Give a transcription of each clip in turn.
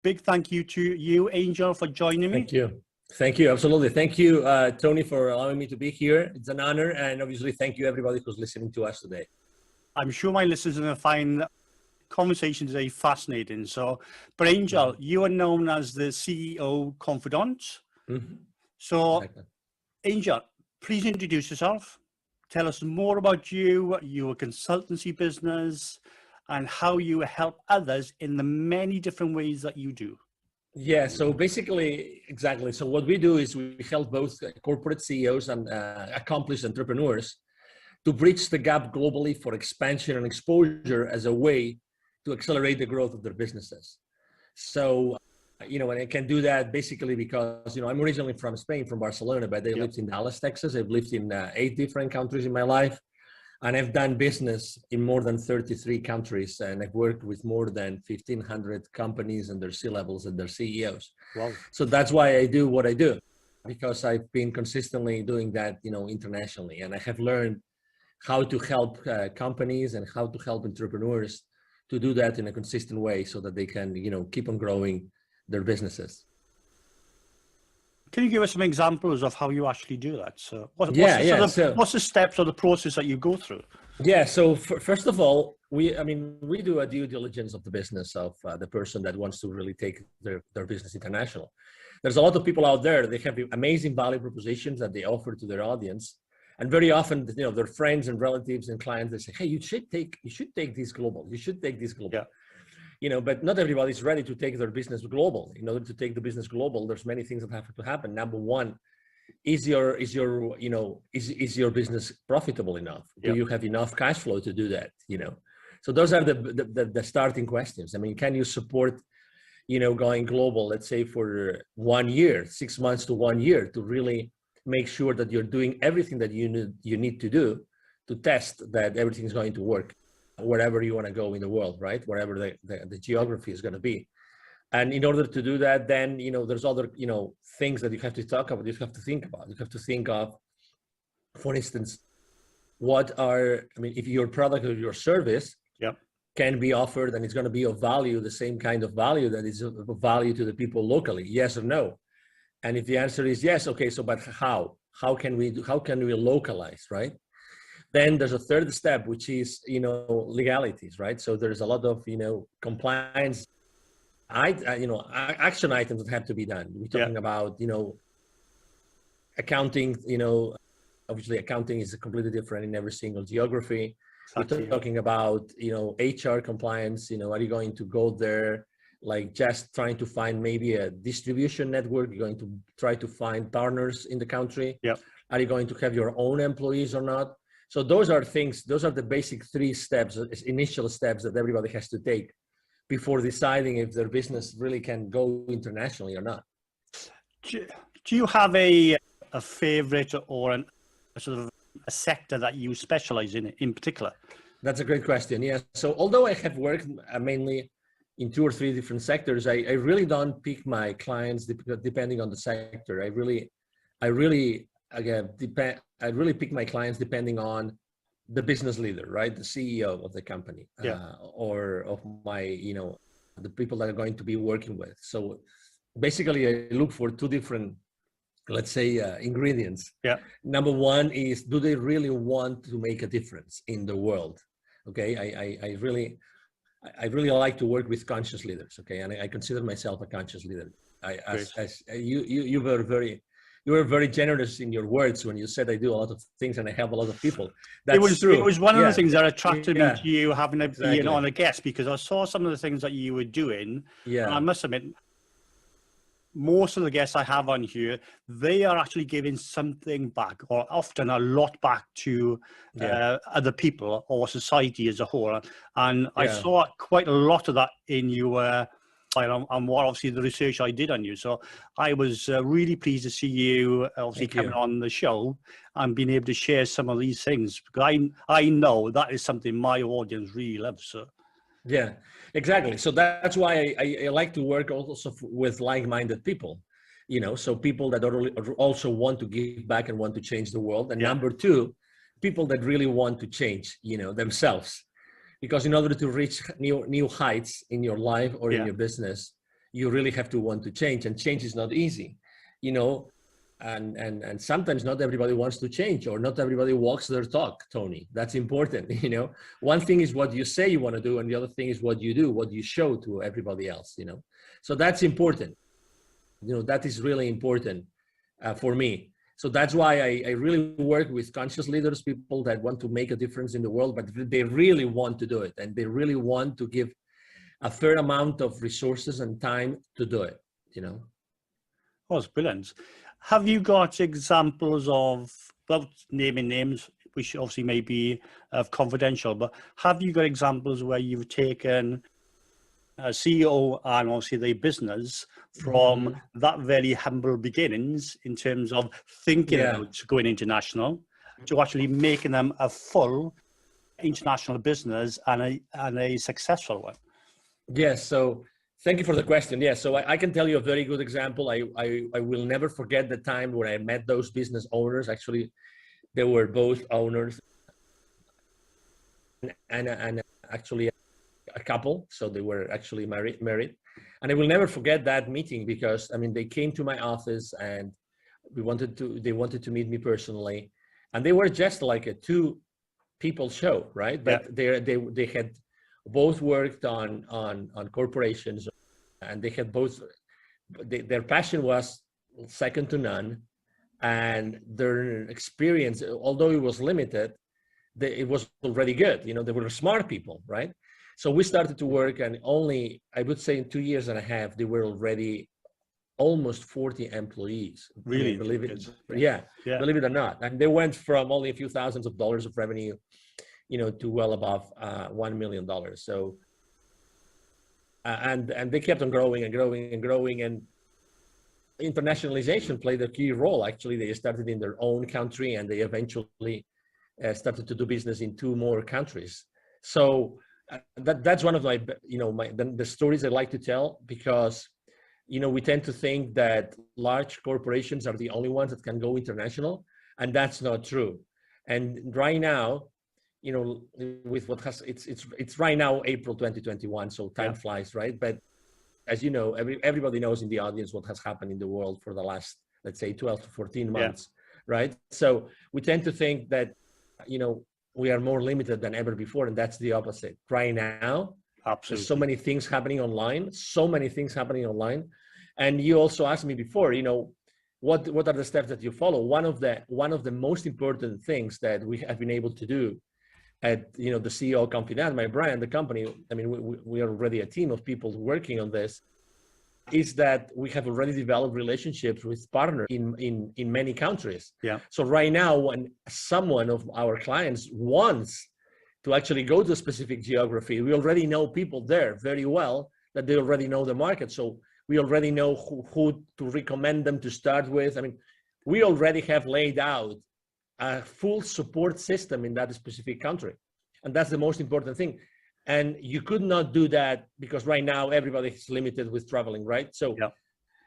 big thank you to you, Angel, for joining me. Thank you. Thank you. Absolutely. Thank you, Tony, for allowing me to be here. It's an honor. And obviously, thank you, everybody who's listening to us today. I'm sure my listeners are going to find conversation today fascinating. So, but Angel, you are known as the CEO Confidant. So, exactly. Angel, please introduce yourself. Tell us more about you, your consultancy business, and how you help others in the many different ways that you do. Yeah, so basically, exactly. So what we do is we help both corporate CEOs and accomplished entrepreneurs to bridge the gap globally for expansion and exposure as a way to accelerate the growth of their businesses. So, and I can do that basically because, I'm originally from Spain, from Barcelona, but I lived in Dallas, Texas. I've lived in 8 different countries in my life. And I've done business in more than 33 countries, and I've worked with more than 1,500 companies and their C-levels and their CEOs. Wow. So that's why I do what I do, because I've been consistently doing that, internationally. And I have learned how to help companies and how to help entrepreneurs to do that in a consistent way so that they can, keep on growing their businesses. Can you give us some examples of how you actually do that? So what's the steps or the process that you go through? Yeah. So first of all, we do a due diligence of the business of the person that wants to really take their business international. There's a lot of people out there, they have amazing value propositions that they offer to their audience. And very often, their friends and relatives and clients, they say, hey, you should take this global. You should take this global. Yeah. But not everybody's ready to take their business global. In order to take the business global, there's many things that have to happen. Number one, is your business profitable enough? Do you have enough cash flow to do that? So those are the starting questions. Can you support, going global, let's say for 1 year, 6 months to 1 year, to really make sure that you're doing everything that you need to do to test that everything's going to work wherever you want to go in the world, right? Wherever the geography is going to be. And in order to do that, then, there's other, things that you have to talk about, you have to think about. You have to think of, for instance, if your product or your service can be offered and it's going to be of value, the same kind of value that is of value to the people locally, yes or no? And if the answer is yes, okay, so but how? How can we localize, right? Then there's a third step, which is, legalities, right? So there's a lot of, compliance, action items that have to be done. We're talking about, accounting, obviously accounting is completely different in every single geography. Exactly. We're talking about, HR compliance, are you going to go there, like just trying to find maybe a distribution network? You're going to try to find partners in the country. Are you going to have your own employees or not? So those are the basic 3 steps, initial steps that everybody has to take before deciding if their business really can go internationally or not. Do you have a favorite or a sort of a sector that you specialize in particular? That's a great question. Yeah. So although I have worked mainly in 2 or 3 different sectors, I really don't pick my clients depending on the sector. I really pick my clients depending on the business leader, right? The CEO of the company, or of my, the people that are going to be working with. So basically I look for 2 different, let's say, ingredients. Number one is, do they really want to make a difference in the world? Okay. I really like to work with conscious leaders. Okay. And I consider myself a conscious leader. You were very generous in your words when you said I do a lot of things and I help a lot of people. That's true. It was one of the things that attracted me to you having been on a guest, because I saw some of the things that you were doing. And I must admit, most of the guests I have on here, they are actually giving something back, or often a lot back to other people or society as a whole. And I saw quite a lot of that in your and what obviously the research I did on you. So I was really pleased to see you obviously coming on the show and being able to share some of these things, because I know that is something my audience really loves. So. Yeah, exactly. So that's why I like to work also with like-minded people, so people that also want to give back and want to change the world. And number 2, people that really want to change, themselves. Because in order to reach new heights in your life or in your business, you really have to want to change, and change is not easy, you know, and sometimes not everybody wants to change, or not everybody walks their talk, Tony. That's important. You know, one thing is what you say you want to do, and the other thing is what you do, what you show to everybody else, you know. So that's important. You know, that is really important for me. So that's why I really work with conscious leaders, people that want to make a difference in the world, but they really want to do it, and they really want to give a fair amount of resources and time to do it, you know. Oh, it's brilliant. Have you got examples of, well, naming names, which obviously may be confidential, but have you got examples where you've taken a CEO and obviously their business from that very humble beginnings in terms of thinking about going international to actually making them a full international business and a successful one? Yes, so thank you for the question. Yes, so I can tell you a very good example. I will never forget the time when I met those business owners. Actually, they were both owners and actually a couple. So they were actually married. And I will never forget that meeting because, I mean, they came to my office and they wanted to meet me personally. And they were just like a two-people show, right? But they had both worked on corporations, and they had both, their passion was second to none, and their experience, although it was limited, it was already good. You know, they were smart people, right? So we started to work, and only, I would say in 2.5 years, they were already almost 40 employees. Really? Believe it. Yeah, believe it or not. And they went from only a few thousands of dollars of revenue, you know, to well above $1 million. So, and they kept on growing and growing and growing, and internationalization played a key role. Actually, they started in their own country, and they eventually started to do business in 2 more countries. So that's one of my, you know, the stories I like to tell, because, you know, we tend to think that large corporations are the only ones that can go international, and that's not true. And right now, you know, with what has, it's right now April 2021, so time flies, right? But as you know, everybody knows in the audience what has happened in the world for the last, let's say, 12 to 14 months, right? So we tend to think that, you know, we are more limited than ever before, and that's the opposite. Right now, there's so many things happening online, And you also asked me before, you know, what are the steps that you follow? One of the most important things that we have been able to do at, you know, the CEO Confidant, my brand, the company, I mean, we are already a team of people working on this, is that we have already developed relationships with partners in many countries. Yeah. So right now, when someone of our clients wants to actually go to a specific geography, we already know people there very well, that they already know the market. So we already know who to recommend them to start with. I mean, we already have laid out a full support system in that specific country. And that's the most important thing. And you could not do that because right now everybody is limited with traveling, right? So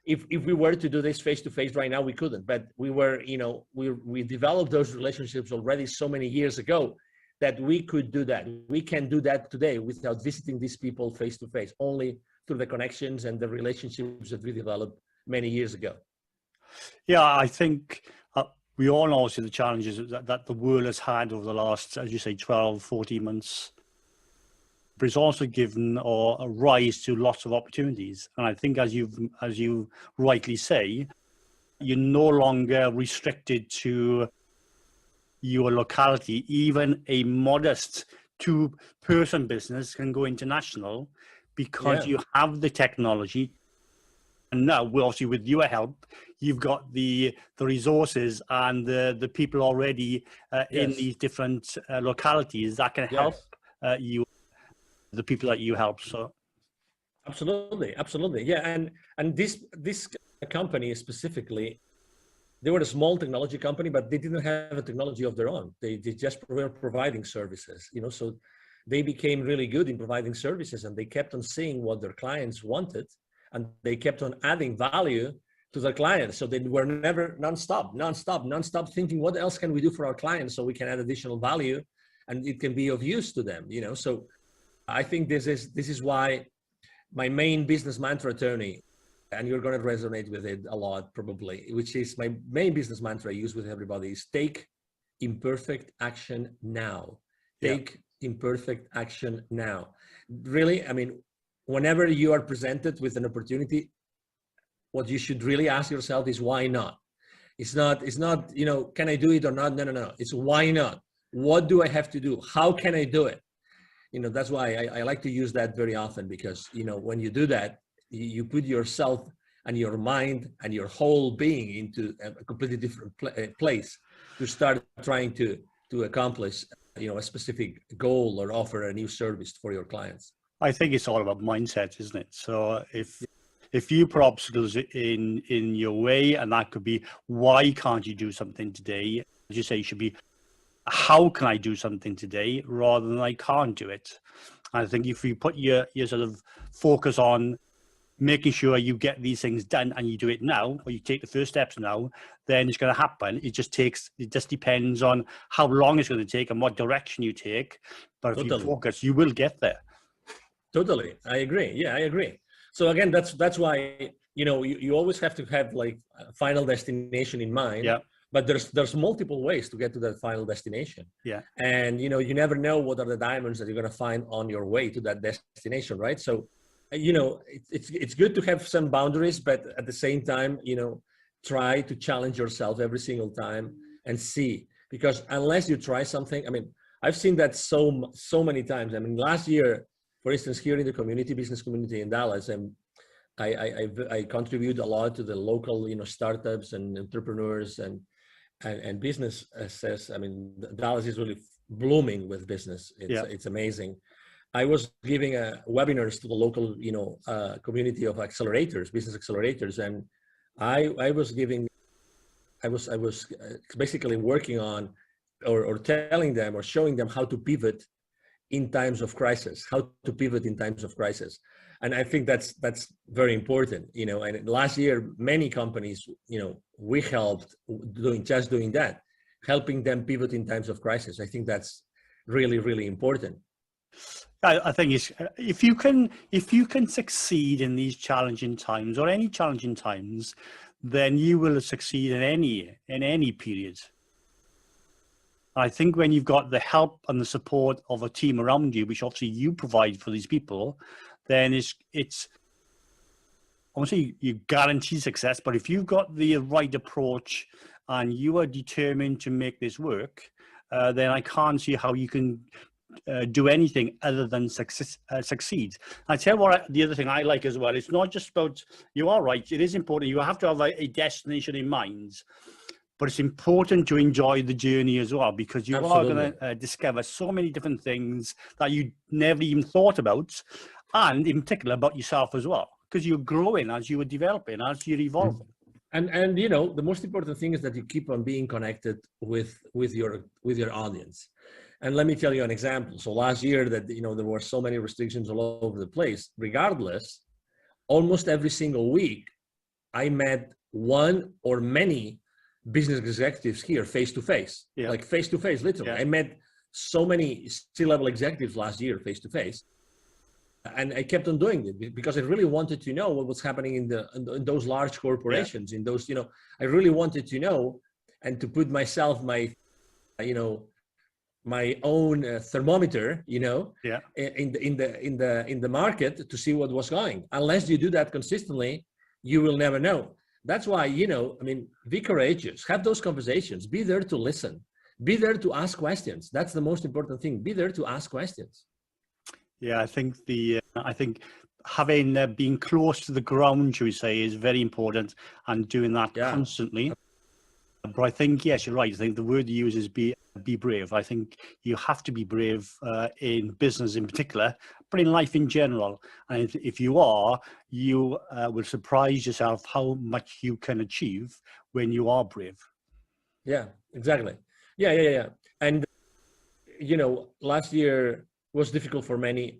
if we were to do this face-to-face right now, we couldn't. But we were, you know, we developed those relationships already so many years ago that we could do that. We can do that today without visiting these people face-to-face, only through the connections and the relationships that we developed many years ago. Yeah, I think we all know the challenges that the world has had over the last, as you say, 12, 14 months. But it's also given a rise to lots of opportunities. And I think, as you rightly say, you're no longer restricted to your locality. Even a modest 2-person business can go international because you have the technology. And now, obviously, with your help, you've got the resources and the people already in these different localities that can help you, the people that you help. So, absolutely, yeah. And this company specifically, they were a small technology company, but they didn't have a technology of their own. They just were providing services, you know. So they became really good in providing services, and they kept on seeing what their clients wanted. And they kept on adding value to their clients. So they were never nonstop thinking, what else can we do for our clients so we can add additional value and it can be of use to them, you know? So I think this is why my main business mantra, Tony, and you're going to resonate with it a lot probably, which is my main business mantra I use with everybody, is take imperfect action now. Take imperfect action now. Really, I mean, whenever you are presented with an opportunity, what you should really ask yourself is why not? It's not, you know, can I do it or not? No. It's why not? What do I have to do? How can I do it? You know, that's why I like to use that very often, because, you know, when you do that, you put yourself and your mind and your whole being into a completely different place to start trying to accomplish, you know, a specific goal or offer a new service for your clients. I think it's all about mindset, isn't it? So if you put obstacles in your way, and that could be, why can't you do something today? As you say, you should be, how can I do something today, rather than I can't do it. And I think if you put your sort of focus on making sure you get these things done and you do it now, or you take the first steps now, then it's going to happen. It just depends on how long it's going to take and what direction you take. But if you focus, you will get there. Totally. I agree. Yeah, I agree. So again, that's why, you know, you always have to have like a final destination in mind. Yeah. But there's multiple ways to get to that final destination. Yeah. And, you know, you never know what are the diamonds that you're going to find on your way to that destination, right? So, you know, it's good to have some boundaries, but at the same time, you know, try to challenge yourself every single time and see, because unless you try something, I mean, I've seen that so many times. I mean, last year, for instance, here in the business community in Dallas, and I contribute a lot to the local, you know, startups and entrepreneurs and businesses. I mean, Dallas is really blooming with business. It's amazing. I was giving webinars to the local, you know, community of accelerators, business accelerators, and I was basically working on or telling them or showing them how to pivot in times of crisis, And I think that's very important, you know. And last year, many companies, you know, we helped doing that, helping them pivot in times of crisis. I think that's really, really important. I think if you can succeed in these challenging times, or any challenging times, then you will succeed in any period. I think when you've got the help and the support of a team around you, which obviously you provide for these people, then it's obviously you guarantee success. But if you've got the right approach and you are determined to make this work, then I can't see how you can do anything other than succeed. I tell you what, the other thing I like as well, it's not just about, you are right, it is important. You have to have a destination in mind. But it's important to enjoy the journey as well, because you are going to discover so many different things that you never even thought about, and in particular about yourself as well, because you're growing as you are developing, as you're evolving. And you know, the most important thing is that you keep on being connected with your audience. And let me tell you an example. So last year, that, you know, there were so many restrictions all over the place. Regardless, almost every single week, I met one or many business executives here face to face, like face to face, literally. I met so many C-level executives last year face to face, and I kept on doing it because I really wanted to know what was happening in those large corporations, in those, you know, I really wanted to know and to put myself, my own thermometer, you know, in the market to see what was going. Unless you do that consistently, you will never know. That's why, you know, I mean, be courageous, have those conversations, be there to listen, be there to ask questions. That's the most important thing. Be there to ask questions. Yeah, I think having being close to the ground, should we say, is very important, and doing that constantly. But I think, yes, you're right. I think the word you use is be brave. I think you have to be brave in business in particular, but in life in general. And if you are, you will surprise yourself how much you can achieve when you are brave. Yeah, exactly. Yeah. And, you know, last year was difficult for many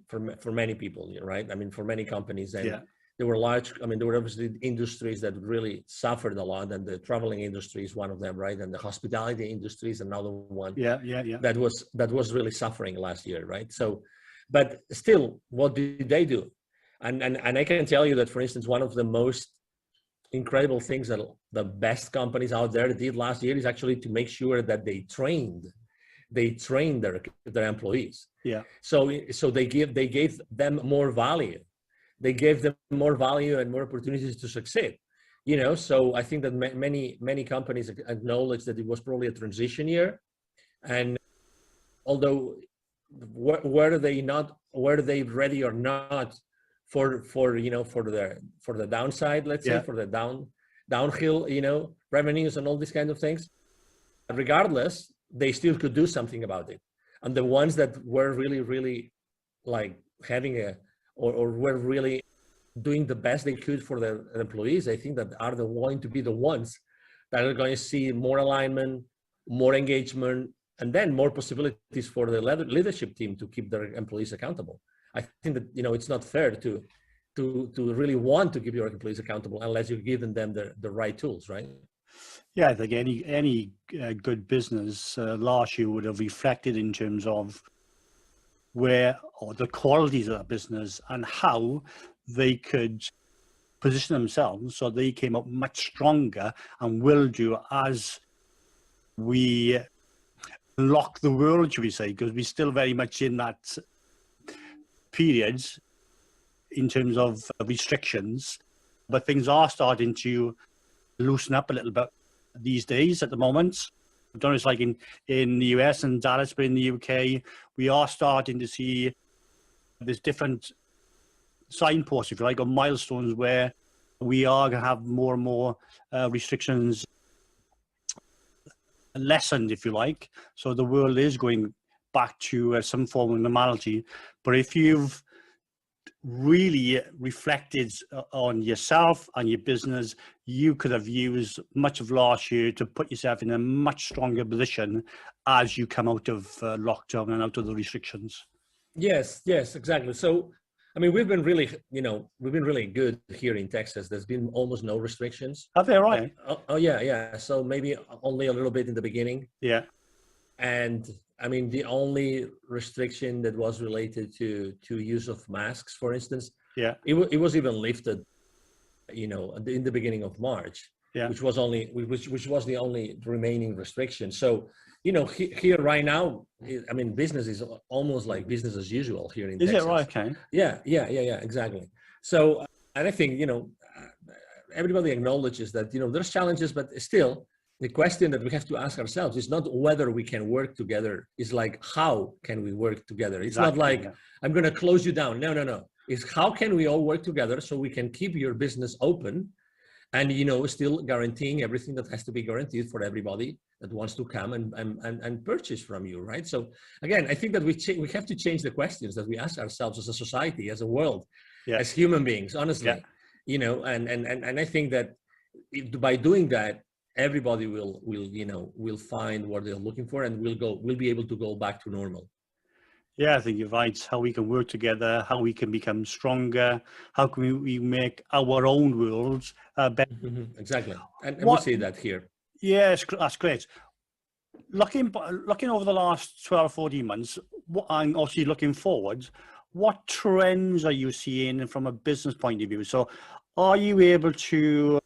people, right? I mean, for many companies. And there were there were obviously industries that really suffered a lot, and the traveling industry is one of them, right? And the hospitality industry is another one. Yeah. That was really suffering last year, right? So, but still, what did they do? And I can tell you that, for instance, one of the most incredible things that the best companies out there did last year is actually to make sure that they trained their employees. Yeah. So they gave them more value. They gave them more value and more opportunities to succeed. You know, so I think that many companies acknowledge that it was probably a transition year, and although were they ready or not for you know, for the downside, let's say, for the downhill, you know, revenues and all these kinds of things, regardless, they still could do something about it. And the ones that were really like having or were really doing the best they could for their employees, I think that are going to be the ones that are going to see more alignment, more engagement, and then more possibilities for the leadership team to keep their employees accountable. I think that, you know, it's not fair to really want to keep your employees accountable unless you've given them the right tools, right? Yeah, I think any good business last year would have reflected in terms of where, or the qualities of that business and how they could position themselves so they came up much stronger, and will do as we unlock the world, should we say, because we're still very much in that period in terms of restrictions, but things are starting to loosen up a little bit these days at the moment. I don't know, it's like in the US and Dallas, but in the UK, we are starting to see there's different signposts, if you like, or milestones where we are going to have more and more restrictions lessened, if you like. So the world is going back to some form of normality. But if you've really reflected on yourself and your business, you could have used much of last year to put yourself in a much stronger position as you come out of lockdown and out of the restrictions. Yes, exactly. So, I mean, we've been really good here in Texas. There's been almost no restrictions. Are they right? Oh yeah. So maybe only a little bit in the beginning. Yeah. And I mean, the only restriction that was related to use of masks, for instance, it was even lifted, you know, in the beginning of March, which was the only remaining restriction. So, you know, here right now, I mean, business is almost like business as usual here in Texas. Is it right? Okay. Yeah, exactly. So, and I think, you know, everybody acknowledges that, you know, there's challenges, but still, the question that we have to ask ourselves is not whether we can work together. It's like, how can we work together? It's not like, I'm going to close you down. No. It's how can we all work together so we can keep your business open and, you know, still guaranteeing everything that has to be guaranteed for everybody that wants to come and purchase from you, right? So again, I think that we have to change the questions that we ask ourselves as a society, as a world, as human beings, honestly, you know, and I think that by doing that, everybody will find what they're looking for, and we'll be able to go back to normal. Yeah, I think you're right. How we can work together, how we can become stronger, how can we make our own worlds better. Exactly, and we see that here. Yes, that's great. Looking over the last 12, 14 months, and obviously looking forward, what trends are you seeing from a business point of view? So are you able to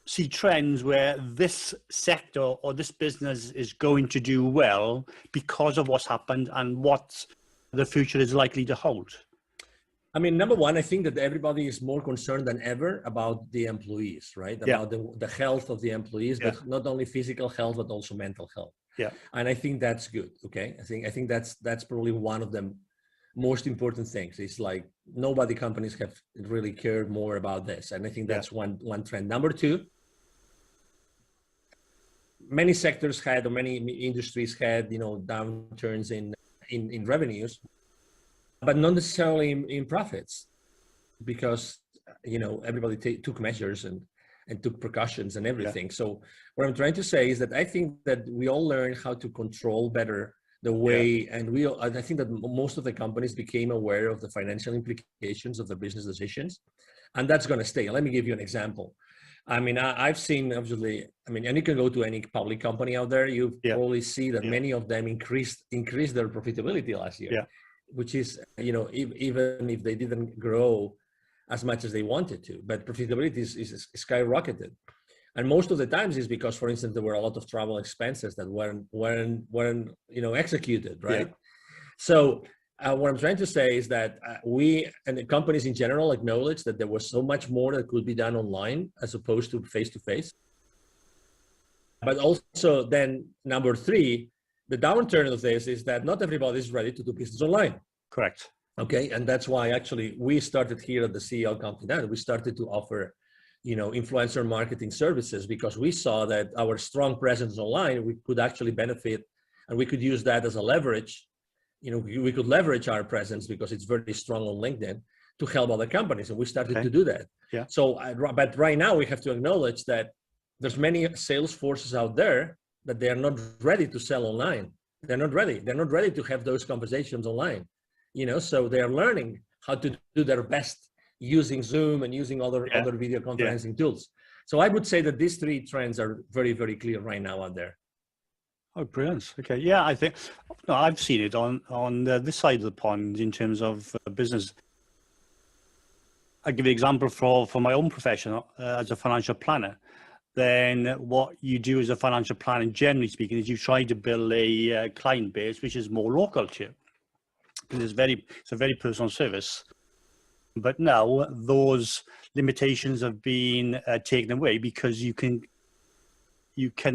see trends where this sector or this business is going to do well because of what's happened and what the future is likely to hold? I mean, number one, I think that everybody is more concerned than ever about the employees, right? About the health of the employees, but not only physical health, but also mental health. Yeah. And I think that's good. Okay. I think that's probably one of the most important things. It's like companies have really cared more about this. And I think that's one trend. Number two, many sectors had, or many industries had, you know, downturns in revenues, but not necessarily in profits, because, you know, everybody took measures and took precautions and everything. So what I'm trying to say is that I think that we all learned how to control better the way, and I think that most of the companies became aware of the financial implications of their business decisions, and that's going to stay. Let me give you an example. I mean, I've seen, obviously, I mean, and you can go to any public company out there, you probably see that many of them increased their profitability last year. which is, you know, even if they didn't grow as much as they wanted to, but profitability is skyrocketed. And most of the times is because, for instance, there were a lot of travel expenses that weren't you know, executed, right? Yeah. So what I'm trying to say is that we and the companies in general acknowledge that there was so much more that could be done online as opposed to face-to-face. But also then number three, the downturn of this is that not everybody is ready to do business online. Correct. Okay, and that's why actually we started here at the CEO Confidant. We started to offer, you know, influencer marketing services because we saw that our strong presence online, we could actually benefit, and we could use that as a leverage. You know, we could leverage our presence because it's very strong on LinkedIn to help other companies, and we started to do that. Yeah. So, but right now we have to acknowledge that there's many sales forces out there that they are not ready to sell online. They're not ready. They're not ready to have those conversations online. You know, so they are learning how to do their best using Zoom and using other video conferencing tools. So I would say that these three trends are very, very clear right now out there. Oh, brilliant. Okay. Yeah, I think I've seen it on this side of the pond in terms of business. I'll give you an example for my own profession as a financial planner. Then what you do as a financial planner, generally speaking, is you try to build a client base which is more local to you. Because it's a very personal service. But now those limitations have been taken away because you can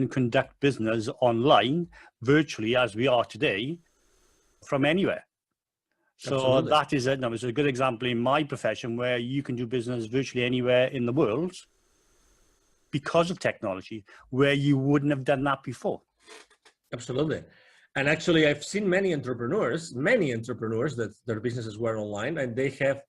conduct business online, virtually, as we are today, from anywhere. So Absolutely. That is it. Now, it's a good example in my profession where you can do business virtually anywhere in the world because of technology, where you wouldn't have done that before. Absolutely. And actually, I've seen many entrepreneurs that their businesses were online, and they have,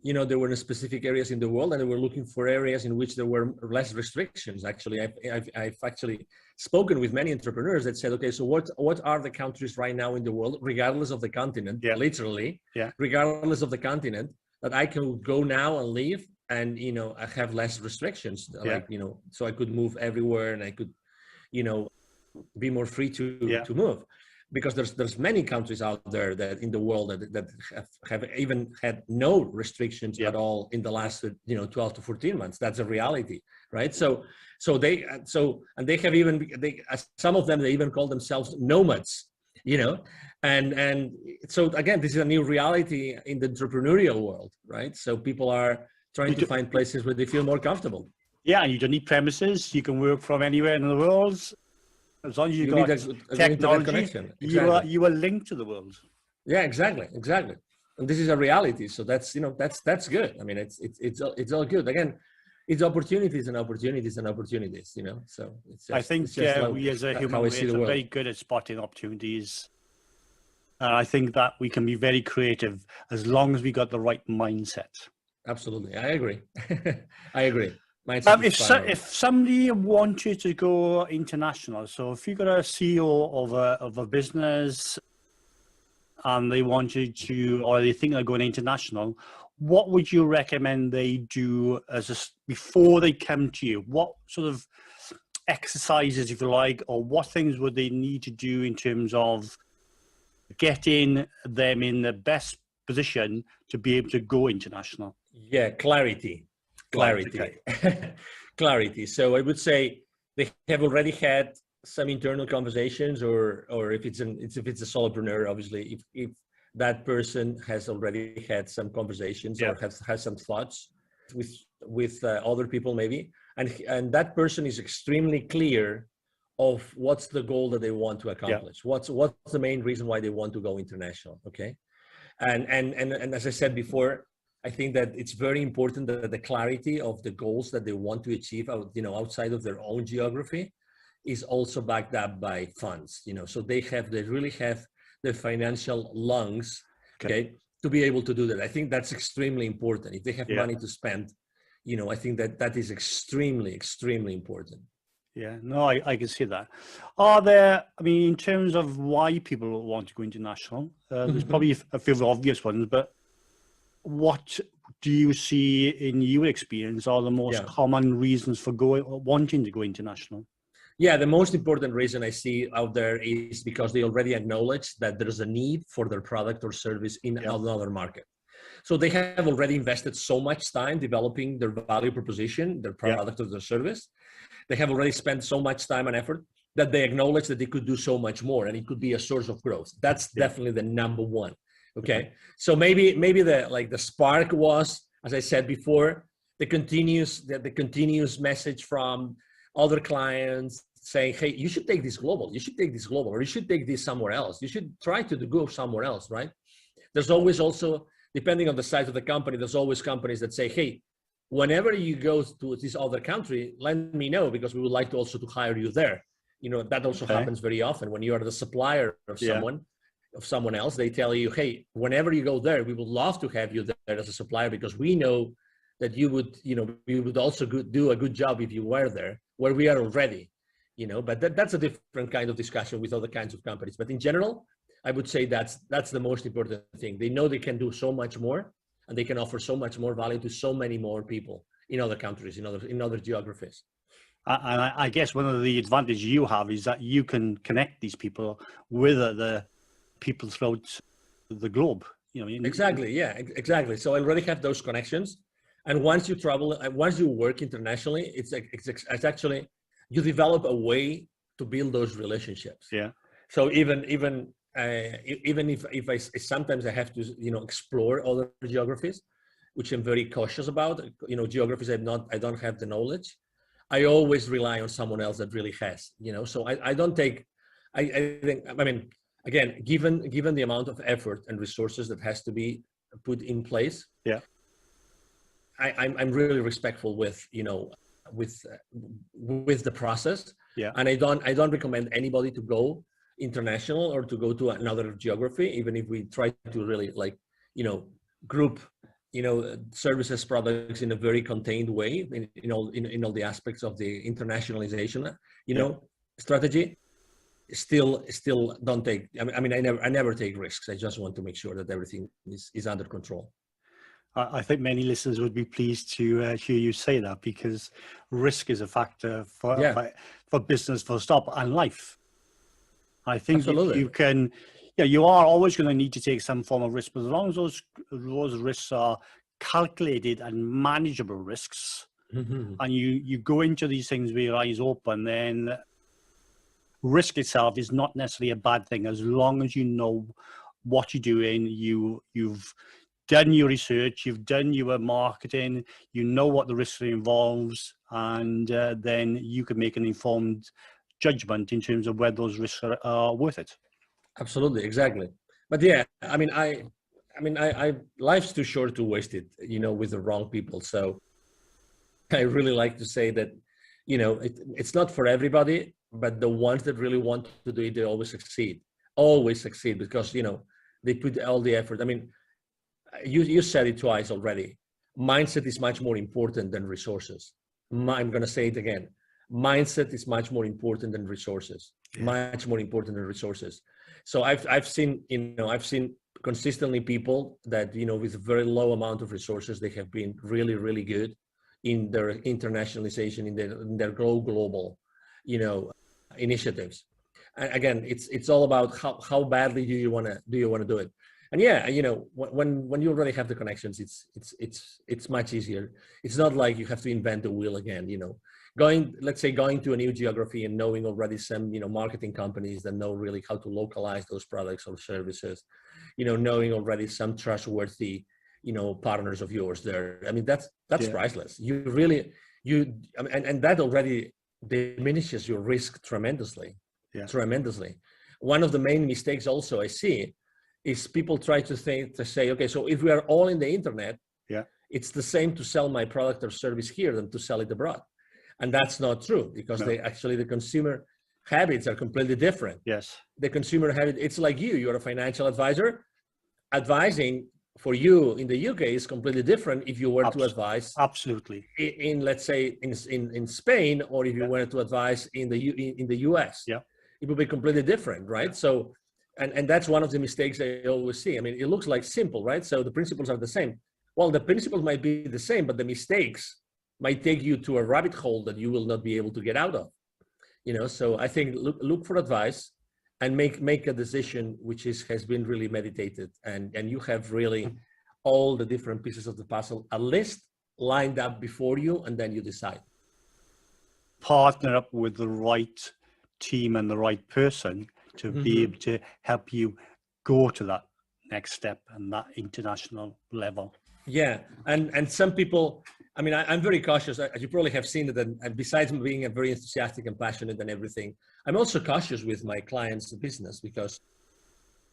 you know, they were in specific areas in the world, and they were looking for areas in which there were less restrictions. Actually, I've actually spoken with many entrepreneurs that said, okay, so what are the countries right now in the world, regardless of the continent, literally, regardless of the continent, that I can go now and leave, and, you know, I have less restrictions, like, you know, so I could move everywhere, and I could, you know, be more free to move. Because there's many countries out there that in the world that have even had no restrictions at all in the last 12 to 14 months. That's a reality, right? So they have even some of them, they even call themselves nomads, you know, and so again, this is a new reality in the entrepreneurial world, right? So people are trying to find places where they feel more comfortable. Yeah, and you don't need premises. You can work from anywhere in the world. As long as you got technology, you are linked to the world. Yeah, exactly. And this is a reality. So that's, you know, that's good. I mean, it's all good. Again, it's opportunities and opportunities and opportunities, you know. So it's just, I think we as a human race are very good at spotting opportunities. And I think that we can be very creative as long as we got the right mindset. Absolutely. I agree. I agree. If somebody wanted to go international, so if you got a CEO of a business and they wanted to, or they think they're going international, what would you recommend they do before they come to you? What sort of exercises, if you like, or what things would they need to do in terms of getting them in the best position to be able to go international? Yeah, clarity. Clarity. So I would say they have already had some internal conversations, or if it's a solopreneur, obviously, if that person has already had some conversations or has some thoughts with other people maybe, and that person is extremely clear of what's the goal that they want to accomplish. What's the main reason why they want to go international? Okay, and as I said before, I think that it's very important that the clarity of the goals that they want to achieve, you know, outside of their own geography, is also backed up by funds. You know, so they really have the financial lungs, okay, to be able to do that. I think that's extremely important. If they have money to spend, you know, I think that is extremely, extremely important. Yeah, no, I can see that. Are there, I mean, in terms of why people want to go international, there's probably a few obvious ones, but what do you see in your experience are the most common reasons for wanting to go international? Yeah, the most important reason I see out there is because they already acknowledge that there's a need for their product or service in another market. So they have already invested so much time developing their value proposition, their product or their service. They have already spent so much time and effort that they acknowledge that they could do so much more, and it could be a source of growth. That's definitely the number one. Okay. So maybe the spark was, as I said before, the continuous message from other clients saying, hey, you should take this global, you should take this global, or you should take this somewhere else. You should try to go somewhere else, right? There's always also, depending on the size of the company, there's always companies that say, hey, whenever you go to this other country, let me know, because we would like to also to hire you there. You know, that also happens very often when you are the supplier of someone else. They tell you, hey, whenever you go there, we would love to have you there as a supplier, because we know that you would, you know, we would also do a good job if you were there, where we are already, you know. But that's a different kind of discussion with other kinds of companies. But in general, I would say that's the most important thing. They know they can do so much more, and they can offer so much more value to so many more people in other countries, in other geographies. And I guess one of the advantages you have is that you can connect these people with the people throughout the globe. You know, exactly. Yeah, exactly. So I already have those connections. And once you travel, once you work internationally, it's actually, you develop a way to build those relationships. Yeah. So even if I sometimes I have to, you know, explore other geographies, which I'm very cautious about, you know, geographies I don't have the knowledge, I always rely on someone else that really has, you know. So I don't take, I think, I mean, again, given the amount of effort and resources that has to be put in place, I'm really respectful with, you know, with the process. Yeah. And I don't recommend anybody to go international or to go to another geography, even if we try to really, like, you know, group, you know, services, products in a very contained way in all the aspects of the internationalization, you know, strategy. Still don't take, I mean, I never take risks. I just want to make sure that everything is under control. I think many listeners would be pleased to hear you say that, because risk is a factor for business, full stop, and life. I think you can, you are always going to need to take some form of risk, but as long as those risks are calculated and manageable risks, and you go into these things with your eyes open, then risk itself is not necessarily a bad thing, as long as you know what you're doing. You've done your research, you've done your marketing, you know what the risk involves, and then you can make an informed judgment in terms of whether those risks are worth it. Absolutely, exactly. But yeah, I mean, life's too short to waste it, you know, with the wrong people. So I really like to say that, you know, it's not for everybody, but the ones that really want to do it, they always succeed, because, you know, they put all the effort. I mean, you said it twice already. Mindset is much more important than resources. I'm going to say it again. Mindset is much more important than resources. Much more important than resources. So I've seen consistently people that, you know, with a very low amount of resources, they have been really, really good in their internationalization, in their global, you know, initiatives. And again, it's all about how badly do you want to do it. And yeah, you know, when you already have the connections, it's much easier. It's not like you have to invent the wheel again, you know. Let's say going to a new geography and knowing already some, you know, marketing companies that know really how to localize those products or services, you know, knowing already some trustworthy, you know, partners of yours there. I mean, that's priceless. You really, and that already diminishes your risk tremendously. Tremendously. One of the main mistakes also I see is people try to say, okay, so if we are all in the internet, it's the same to sell my product or service here than to sell it abroad. And that's not true, because the consumer habits are completely different. Yes. The consumer habit, it's like you're a financial advisor. Advising for you in the UK is completely different if you were to advise in let's say in Spain, or if you were to advise in the US. It would be completely different, right? So and that's one of the mistakes I always see. I mean, it looks like simple, right? So the principles are the same. Well, the principles might be the same, but the mistakes might take you to a rabbit hole that you will not be able to get out of. you know. So I think look for advice and make a decision which has been really meditated, and you have really all the different pieces of the puzzle at least lined up before you, and then you decide. Partner up with the right team and the right person to be able to help you go to that next step and that international level. Yeah, and some people, I mean, I'm very cautious, as you probably have seen it, and besides being a very enthusiastic and passionate and everything, I'm also cautious with my clients' business, because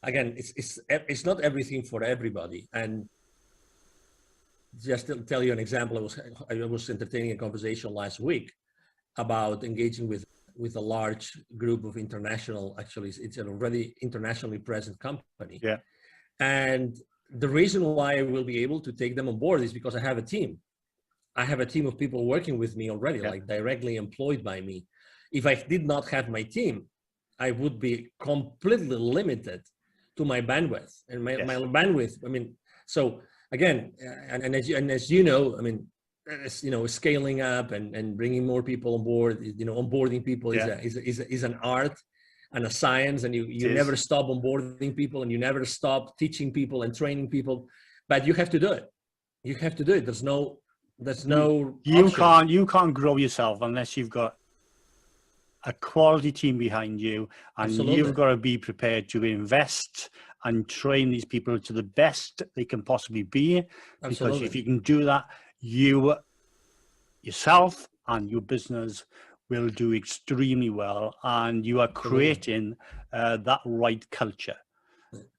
again, it's not everything for everybody. And just to tell you an example, I was entertaining a conversation last week about engaging with a large group of international, actually it's an already internationally present company. Yeah. And the reason why I will be able to take them on board is because I have a team. I have a team of people working with me already, like directly employed by me. If I did not have my team, I would be completely limited to my bandwidth, and my bandwidth. I mean, so again, and as you know, I mean, you know, scaling up and bringing more people on board, you know, onboarding people is an art and a science, and you never stop onboarding people, and you never stop teaching people and training people, but you have to do it. You have to do it. There's no you can't grow yourself unless you've got a quality team behind you, and you've got to be prepared to invest and train these people to the best they can possibly be. Because if you can do that, you yourself and your business will do extremely well, and you are creating that right culture.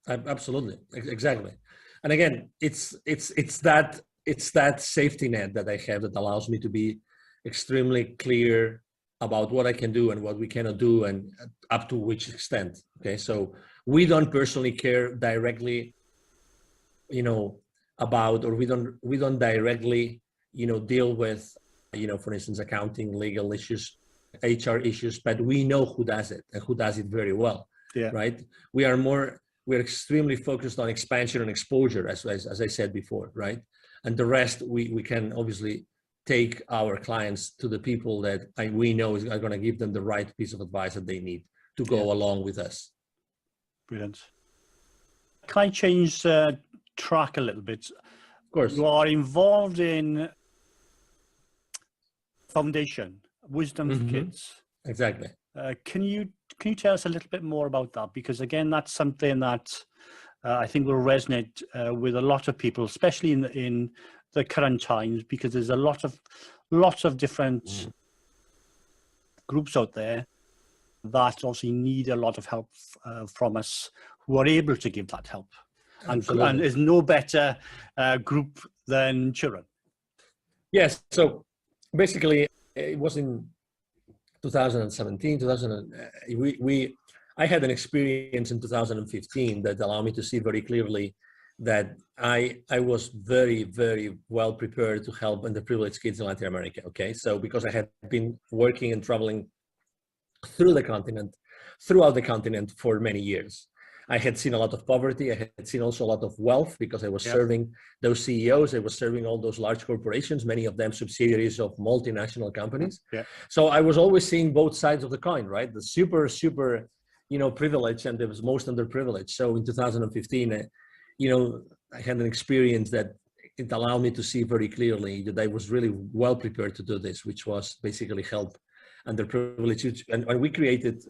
Absolutely, exactly. And again, it's that safety net that I have that allows me to be extremely clear about what I can do and what we cannot do, and up to which extent. Okay, so we don't personally care directly, you know, about, or we don't directly, you know, deal with, you know, for instance, accounting, legal issues, HR issues, but we know who does it and who does it very well. Yeah. Right. We're extremely focused on expansion and exposure, as I said before, right? And the rest, we can obviously take our clients to the people that we know are going to give them the right piece of advice that they need to go along with us. Brilliant. Can I change track a little bit? Of course. You are involved in foundation, Wisdom for Kids. Exactly. Can you tell us a little bit more about that? Because again, that's something that I think will resonate with a lot of people, especially in the current times, because there's a lot of different groups out there that also need a lot of help from us, who are able to give that help. And there's no better group than children. Yes. So basically, it was in 2017, I had an experience in 2015 that allowed me to see very clearly that I was very, very well prepared to help underprivileged kids in Latin America. Okay, so because I had been working and traveling throughout the continent for many years. I had seen a lot of poverty. I had seen also a lot of wealth, because I was serving those CEOs. I was serving all those large corporations, many of them subsidiaries of multinational companies. Yeah. So I was always seeing both sides of the coin, right? The super, you know, privileged and the most underprivileged. So in 2015, you know, I had an experience that it allowed me to see very clearly that I was really well prepared to do this, which was basically help underprivileged. And we created,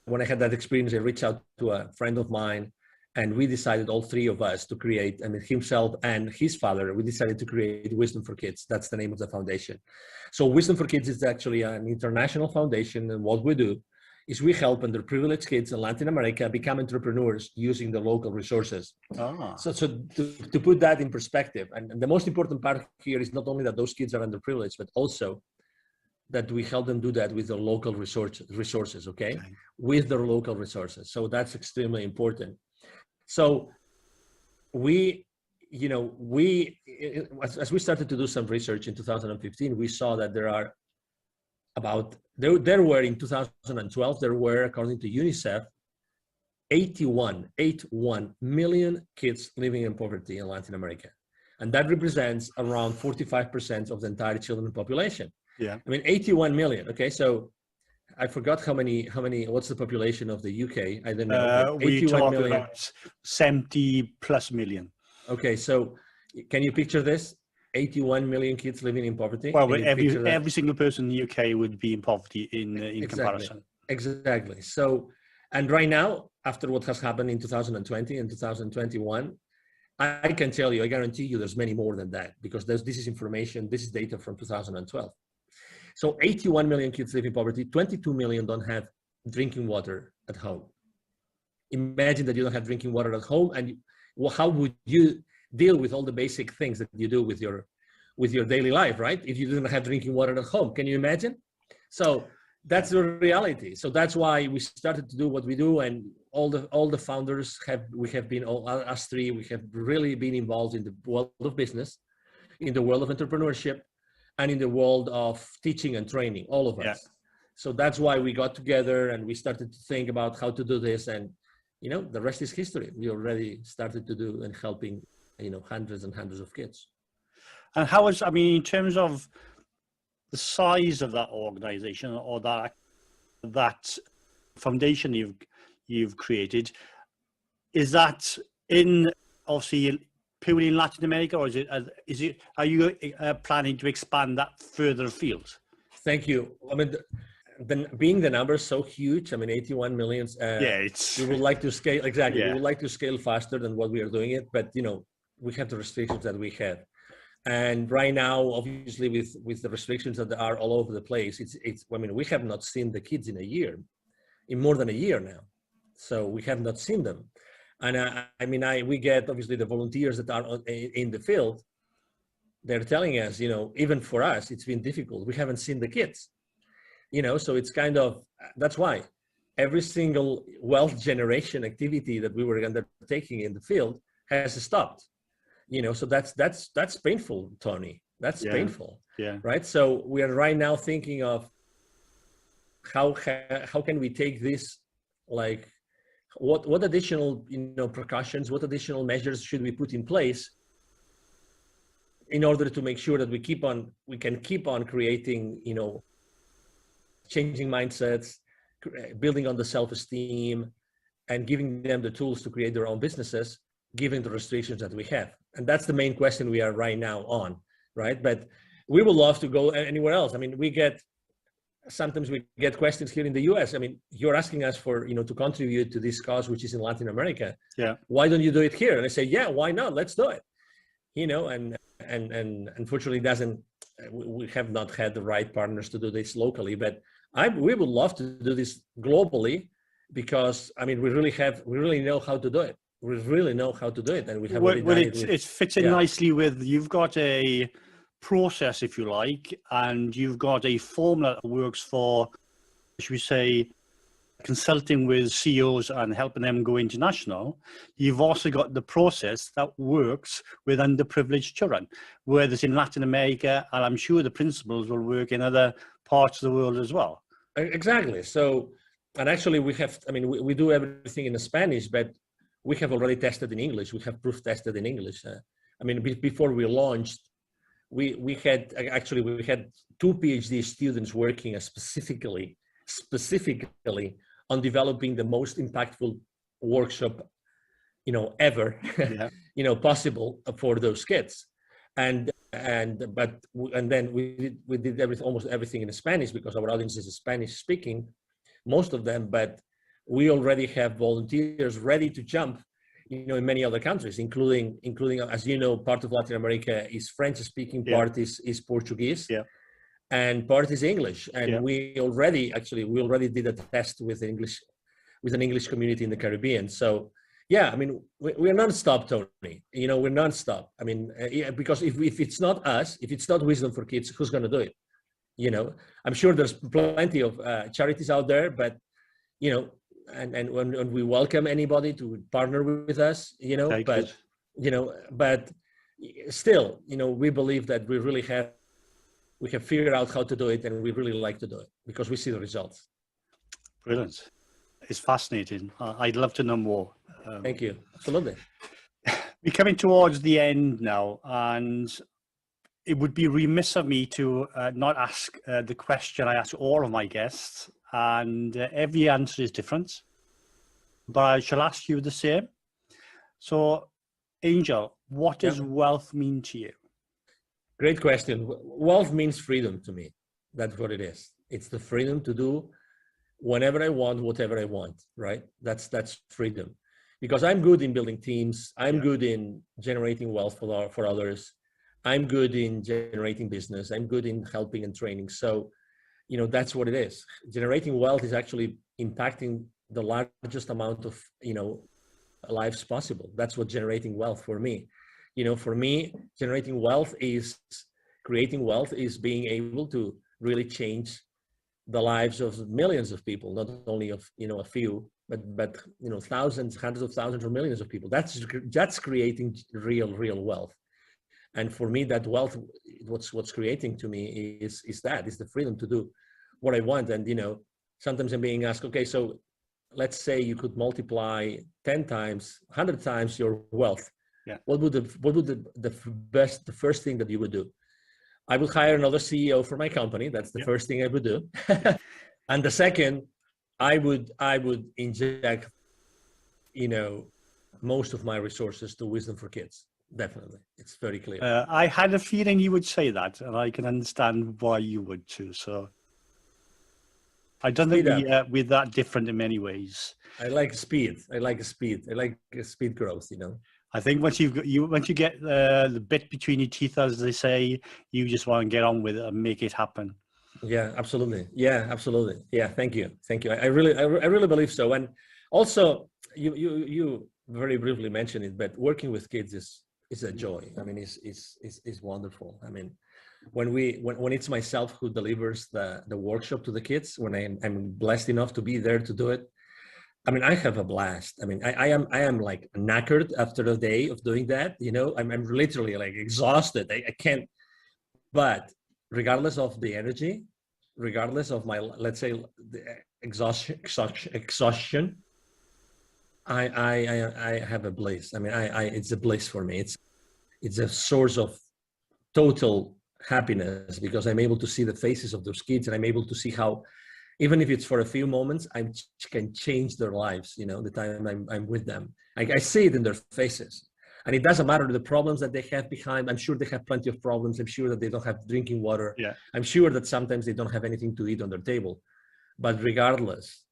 when I had that experience, I reached out to a friend of mine, and we decided, all three of us, to create, I mean, himself and his father, we decided to create Wisdom for Kids. That's the name of the foundation. So Wisdom for Kids is actually an international foundation, and what we do is we help underprivileged kids in Latin America become entrepreneurs using the local resources. So to put that in perspective, and the most important part here is not only that those kids are underprivileged, but also that we help them do that with their local resources, okay? With their local resources. So that's extremely important. So we, you know, as we started to do some research in 2015, we saw that there are there were in 2012, there were, according to UNICEF, 81 million kids living in poverty in Latin America. And that represents around 45% of the entire children population. Yeah. I mean, 81 million. Okay. So I forgot how many, what's the population of the UK? I don't know. We talk about 70 plus million. Okay, so can you picture this? 81 million kids living in poverty. Well, every single person in the UK would be in poverty in comparison. Exactly. So, and right now, after what has happened in 2020 and 2021, I can tell you, I guarantee you there's many more than that, because this is information, this is data from 2012. So 81 million kids live in poverty, 22 million don't have drinking water at home. Imagine that you don't have drinking water at home, and how would you deal with all the basic things that you do with your daily life, right? If you didn't have drinking water at home, can you imagine? So that's the reality. So that's why we started to do what we do, and all the founders we have been, us three, we have really been involved in the world of business, in the world of entrepreneurship, and in the world of teaching and training, all of us. Yeah. So that's why we got together and we started to think about how to do this, and the rest is history. We already started to do and helping hundreds and hundreds of kids. And how is, in terms of the size of that organization or that foundation you've created, is that obviously purely in Latin America, or are you planning to expand that further afield? Thank you. Being the numbers so huge, 81 million. We would like to scale, exactly. Yeah. We would like to scale faster than what we are doing it, but we have the restrictions that we have. And right now, obviously, with the restrictions that are all over the place, we have not seen the kids in more than a year now. So we have not seen them. And we get obviously the volunteers that are in the field. They're telling us, even for us, it's been difficult. We haven't seen the kids, so it's kind of, that's why every single wealth generation activity that we were undertaking in the field has stopped. So that's painful, Tony. That's painful. Yeah. Right. So we are right now thinking of how can we take this, like what additional precautions, what additional measures should we put in place in order to make sure that we can keep on creating, changing mindsets, building on the self-esteem, and giving them the tools to create their own businesses, given the restrictions that we have. And that's the main question we are right now on, right? But we would love to go anywhere else. Sometimes we get questions here in the US. You're asking us for, to contribute to this cause, which is in Latin America. Yeah. Why don't you do it here? And I say, yeah, why not? Let's do it. And unfortunately we have not had the right partners to do this locally, but we would love to do this globally, because we really know how to do it. We really know how to do it, and we have already done it. It fits in nicely with, you've got a process, if you like, and you've got a formula that works for, should we say, consulting with CEOs and helping them go international. You've also got the process that works with underprivileged children, whether it's in Latin America, and I'm sure the principles will work in other parts of the world as well. Exactly. So, and actually we have, we do everything in Spanish, but we have already tested in English. We have proof tested in English. Before we launched, we had 2 PhD students working specifically on developing the most impactful workshop, ever, possible for those kids. And then we did almost everything in Spanish, because our audience is Spanish speaking, most of them, but we already have volunteers ready to jump, in many other countries, including, as part of Latin America is French speaking, part is Portuguese, and part is English. And we already did a test with an English community in the Caribbean. So we're non-stop, Tony. We're non-stop. Because if it's not us, if it's not Wisdom for Kids, who's going to do it? I'm sure there's plenty of charities out there, but and when we welcome anybody to partner with us, but still, we believe that we have figured out how to do it, and we really like to do it because we see the results. Brilliant. It's fascinating. I'd love to know more. Thank you. Absolutely. We're coming towards the end now, and it would be remiss of me to not ask the question I ask all of my guests, and every answer is different. But I shall ask you the same. So, Angel, what does wealth mean to you? Great question. Wealth means freedom to me. That's what it is. It's the freedom to do whenever I want, whatever I want, right? That's freedom. Because I'm good in building teams. I'm good in generating wealth for others. I'm good in generating business. I'm good in helping and training. So, you know, that's what it is. Generating wealth is actually impacting the largest amount of, you know, lives possible. That's what generating wealth for me. You know, for me, generating wealth is creating wealth is being able to really change the lives of millions of people, not only of, you know, a few, but you know, thousands, hundreds of thousands or millions of people. That's creating real wealth. And for me, that wealth, what's creating to me is the freedom to do what I want. And, you know, sometimes I'm being asked, okay, so let's say you could multiply 10 times, 100 times your wealth. Yeah. What would the first thing that you would do? I would hire another CEO for my company. That's the first thing I would do. And the second, I would inject, you know, most of my resources to Wisdom for Kids. Definitely. It's very clear. I had a feeling you would say that, and I can understand why you would too. So I don't think we're that different in many ways. I like speed. I like speed growth, you know. I think once you get the bit between your teeth, as they say, you just want to get on with it and make it happen. Yeah, absolutely. Yeah, absolutely. Yeah, thank you. I really believe so. And also, you very briefly mentioned it, but working with kids is a joy. I mean, it's wonderful. I mean, when it's myself who delivers the workshop to the kids, when I'm blessed enough to be there to do it, I mean, I have a blast. I mean, I am like knackered after a day of doing that. You know, I'm literally like exhausted. I can't. But regardless of the energy, regardless of my, let's say, the exhaustion, I have a bliss. I mean, it's a bliss for me. It's a source of total happiness because I'm able to see the faces of those kids, and I'm able to see how, even if it's for a few moments, I can change their lives, you know, the time I'm with them. I see it in their faces. And it doesn't matter the problems that they have behind. I'm sure they have plenty of problems. I'm sure that they don't have drinking water. Yeah. I'm sure that sometimes they don't have anything to eat on their table. But regardless,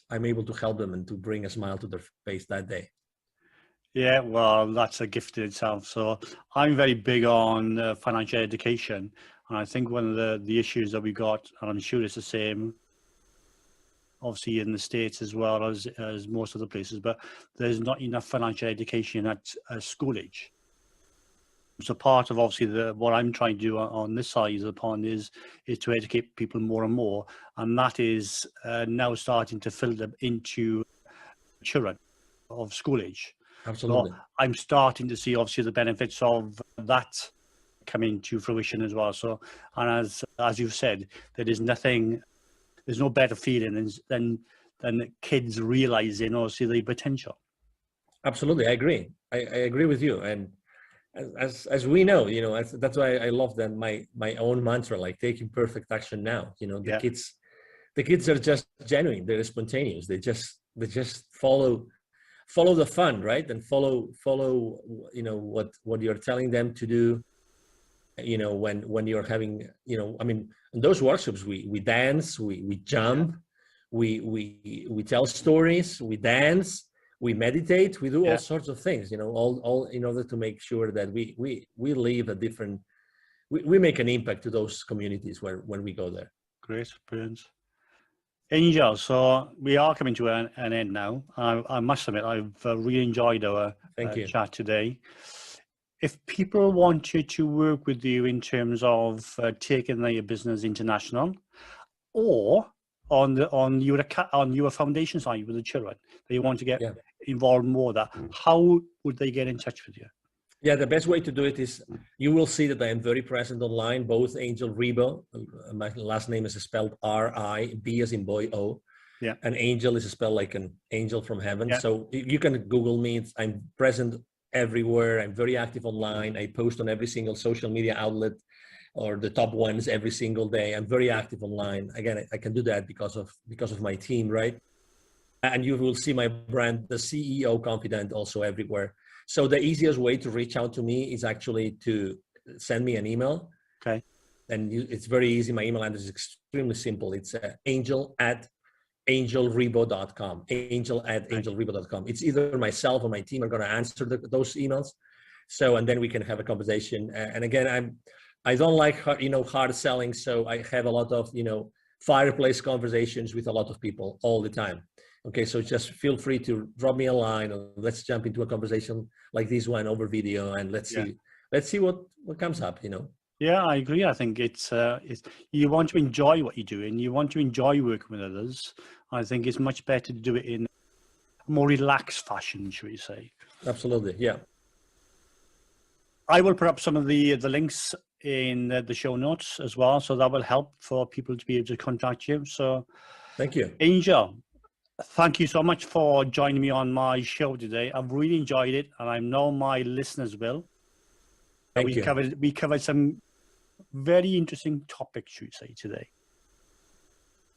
I'm able to help them and to bring a smile to their face that day. Yeah, well, that's a gift in itself. So I'm very big on financial education. And I think one of the issues that we got, and I'm sure it's the same, obviously in the States as well as most other places, but there's not enough financial education at school age. So part of obviously what I'm trying to do on this side of the pond is to educate people more and more, and that is now starting to filter into children of school age. Absolutely. So I'm starting to see obviously the benefits of that coming to fruition as well. So, and as you've said, there's no better feeling than kids realizing or see the potential. Absolutely, I agree. I agree with you. And as we know, you know, that's why I love that my own mantra, like taking perfect action now. You know, the kids are just genuine. They're spontaneous. They just follow the fun, right? And follow, you know, what you're telling them to do. You know, when you're having, you know, I mean, in those workshops, we dance, we jump, we tell stories, we dance, we meditate, we do all sorts of things, you know, all in order to make sure that we leave a different, we make an impact to those communities when we go there. Great, brilliant. Angel, so we are coming to an end now. I must admit, I've really enjoyed our chat today. If people wanted to work with you in terms of taking their business international, or on your foundation side with the children, they want to get involved more, how would they get in touch with you? Yeah, the best way to do it is, you will see that I am very present online, both 𝐸𝐮𝐫𝐸𝐸. My last name is spelled R-I, B as in boy, O. Yeah. And Angel is spelled like an angel from heaven. Yeah. So you can Google me. I'm present everywhere. I'm very active online. I post on every single social media outlet. or the top ones every single day. I'm very active online. Again, I can do that because of my team, right? And you will see my brand, the CEO Confidant, also everywhere. So the easiest way to reach out to me is actually to send me an email. Okay. And it's very easy. My email address is extremely simple. It's angel@angelrebo.com. angel@angelrebo.com. It's either myself or my team are going to answer those emails. So, and then we can have a conversation. And again, I don't like hard selling. So I have a lot of fireplace conversations with a lot of people all the time. Okay, so just feel free to drop me a line, or let's jump into a conversation like this one over video, and let's see what comes up. Yeah, I agree. I think it's you want to enjoy what you're doing. You want to enjoy working with others. I think it's much better to do it in a more relaxed fashion, should we say? Absolutely, yeah. I will put up some of the links in the show notes as well, so that will help for people to be able to contact you. So, thank you, Angel. Thank you so much for joining me on my show today. I've really enjoyed it, and I know my listeners will. Thank you. We covered some very interesting topics, should we say, today.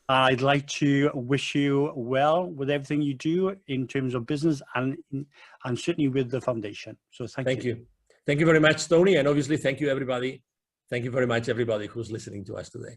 I'd like to wish you well with everything you do in terms of business and certainly with the foundation. So thank you. Thank you very much, Tony. And obviously, thank you, everybody. Thank you very much, everybody who's listening to us today.